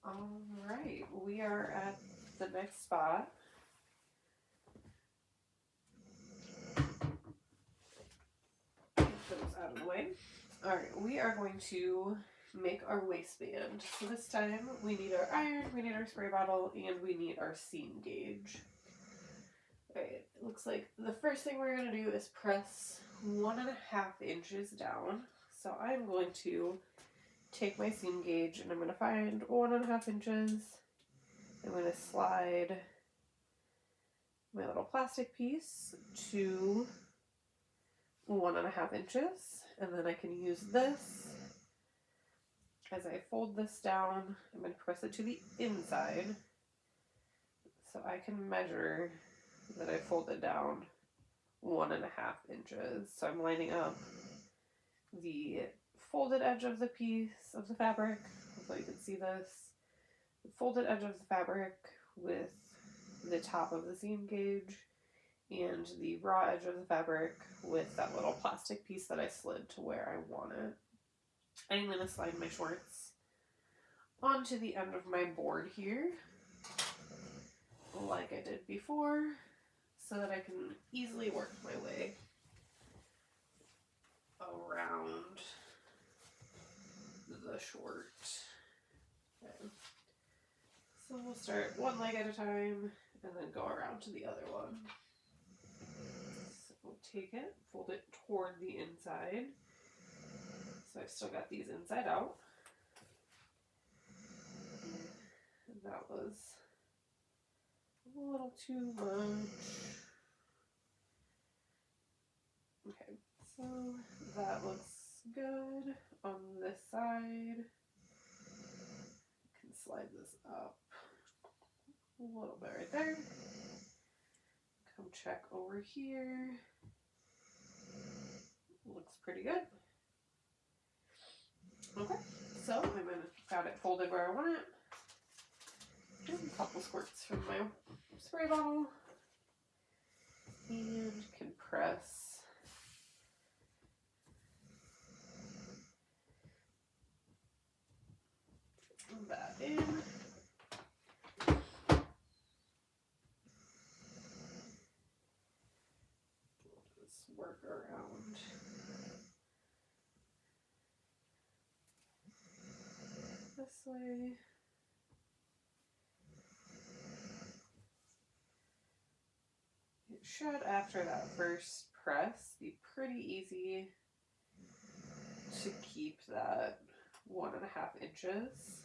All right, we are at the next spot. Get those out of the way. All right, we are going to make our waistband. So this time we need our iron, we need our spray bottle, and we need our seam gauge. All right, it looks like the first thing we're going to do is press 1.5 inches down. So I'm going to take my seam gauge and I'm going to find 1.5 inches. I'm going to slide my little plastic piece to 1.5 inches, and then I can use this. As I fold this down, I'm going to press it to the inside so I can measure that I folded down 1.5 inches. So I'm lining up the folded edge of the piece of the fabric, hopefully you can see this, the folded edge of the fabric with the top of the seam gauge and the raw edge of the fabric with that little plastic piece that I slid to where I want it. I'm going to slide my shorts onto the end of my board here, like I did before, so that I can easily work my way around the short. Okay. So we'll start one leg at a time and then go around to the other one. So we'll take it, fold it toward the inside. So I've still got these inside out. And that was a little too much. Okay, so that looks good on this side. I can slide this up a little bit right there. Come check over here. Looks pretty good. Okay, so I'm gonna got it folded where I want it. And a couple squirts from my spray bottle. And can press that in. Just work around this way. It should, after that first press, be pretty easy to keep that 1.5 inches.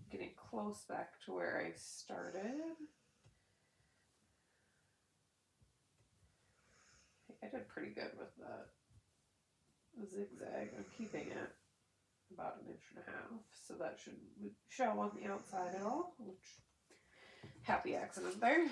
Getting close back to where I started. I did pretty good with that zigzag. I'm keeping it about 1.5 inches, so that shouldn't show on the outside at all, which, happy accident there.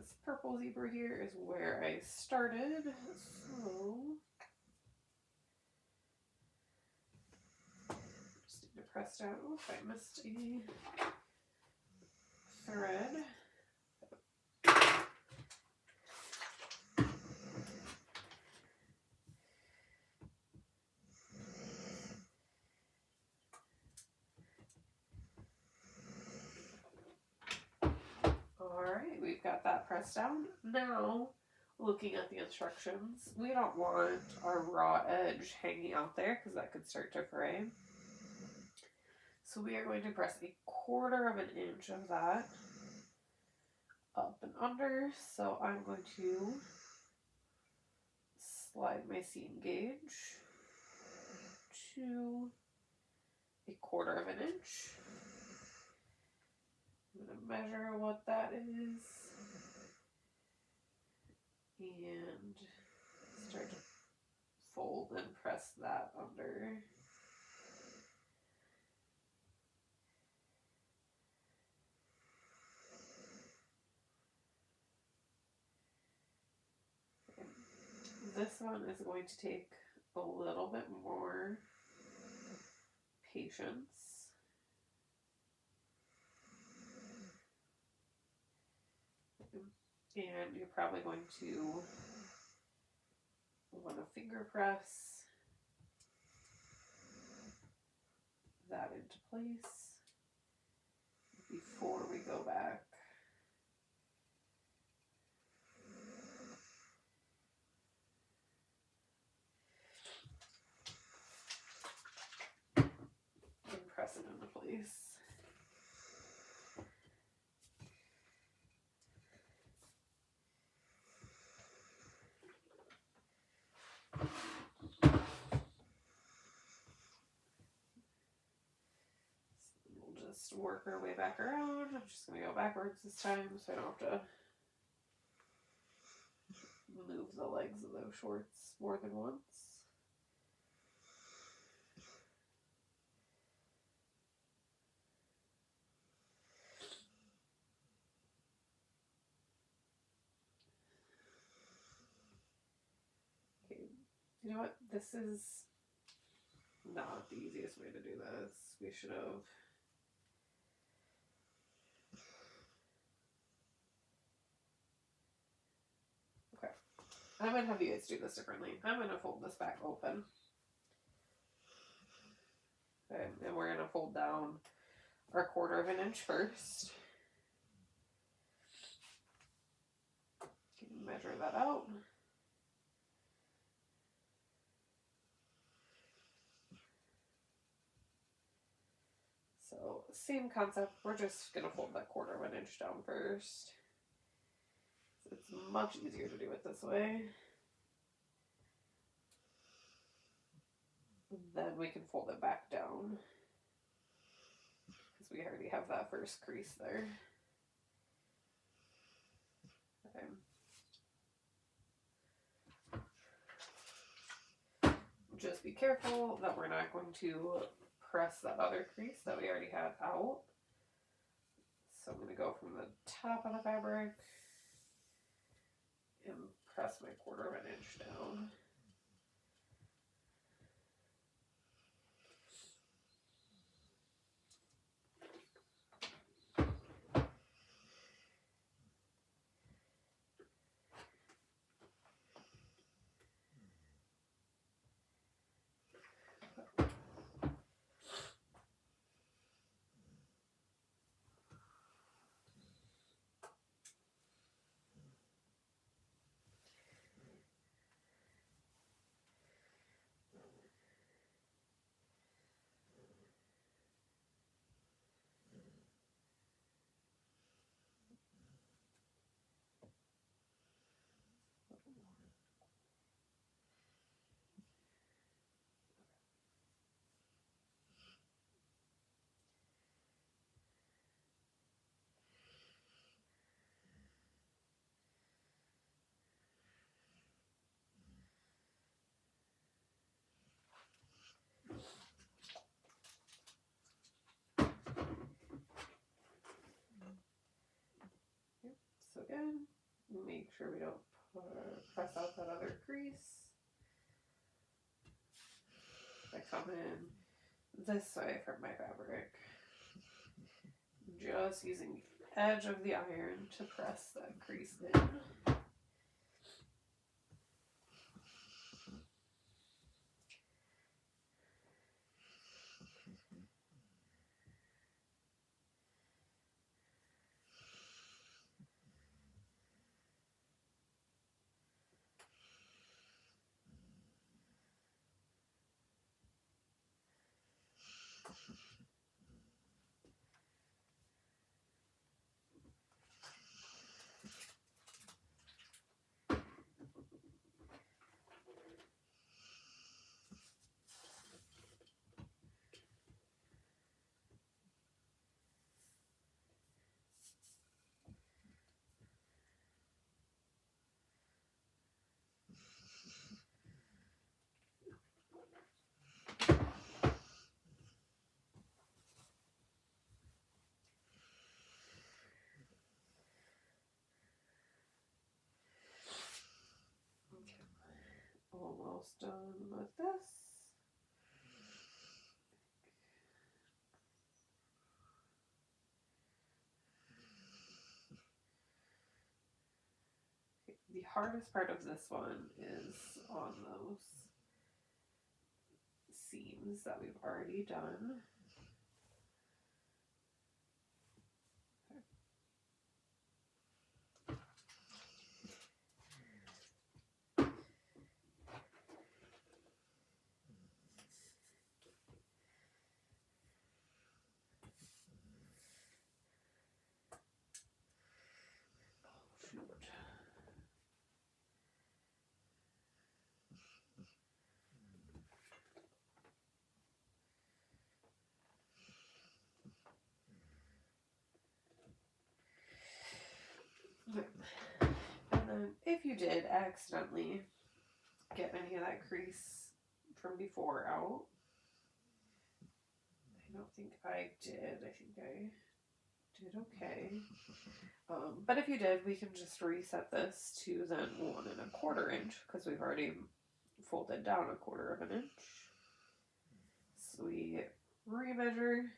this purple zebra here is where I started. So just need to press down. Oh, I missed a thread. Alright, we've got that pressed down. Now, looking at the instructions, we don't want our raw edge hanging out there because that could start to fray. So we are going to press 1/4 of an inch of that up and under. So I'm going to slide my seam gauge to 1/4 of an inch. I'm going to measure what that is and start to fold and press that under. This one is going to take a little bit more patience. And you're probably going to want to finger press that into place before we go back. And press it into place. We'll just work our way back around. I'm just going to go backwards this time so I don't have to move the legs of those shorts more than once. Okay, you know what? This is not the easiest way to do this. We should have. Okay. I'm going to have you guys do this differently. I'm going to fold this back open. Okay, and we're going to fold down our 1/4 of an inch first. Measure that out. So same concept, we're just going to fold that 1/4 of an inch down first. So it's much easier to do it this way. Then we can fold it back down because we already have that first crease there. Okay. Just be careful that we're not going to press that other crease that we already had out. So I'm going to go from the top of the fabric and press my 1/4 of an inch down. So again, make sure we don't press out that other crease. I come in this way from my fabric, just using the edge of the iron to press that crease in. Almost done with this. The hardest part of this one is on those seams that we've already done. And then if you did accidentally get any of that crease from before out, I don't think I did. I think I did okay. But if you did, we can just reset this to then 1¼ inch because we've already folded down 1/4 inch. So we remeasure.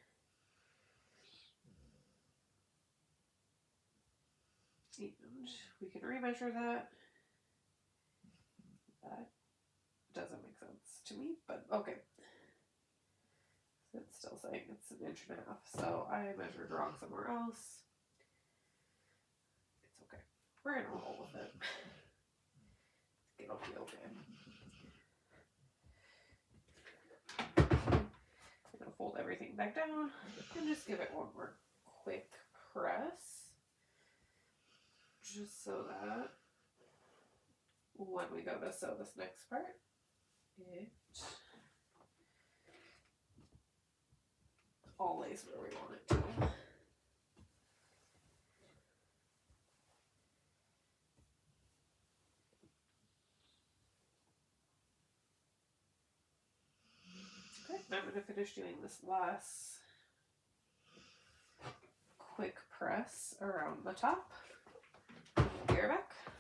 And we can remeasure that. That doesn't make sense to me, but okay. So it's still saying it's 1.5 inches. So I measured wrong somewhere else. It's okay. We're gonna roll with it. It'll be okay. I'm gonna fold everything back down and just give it one more quick press. Just so that when we go to sew this next part, it all lays where we want it to. Okay, now I'm going to finish doing this last quick press around the top. Be right back.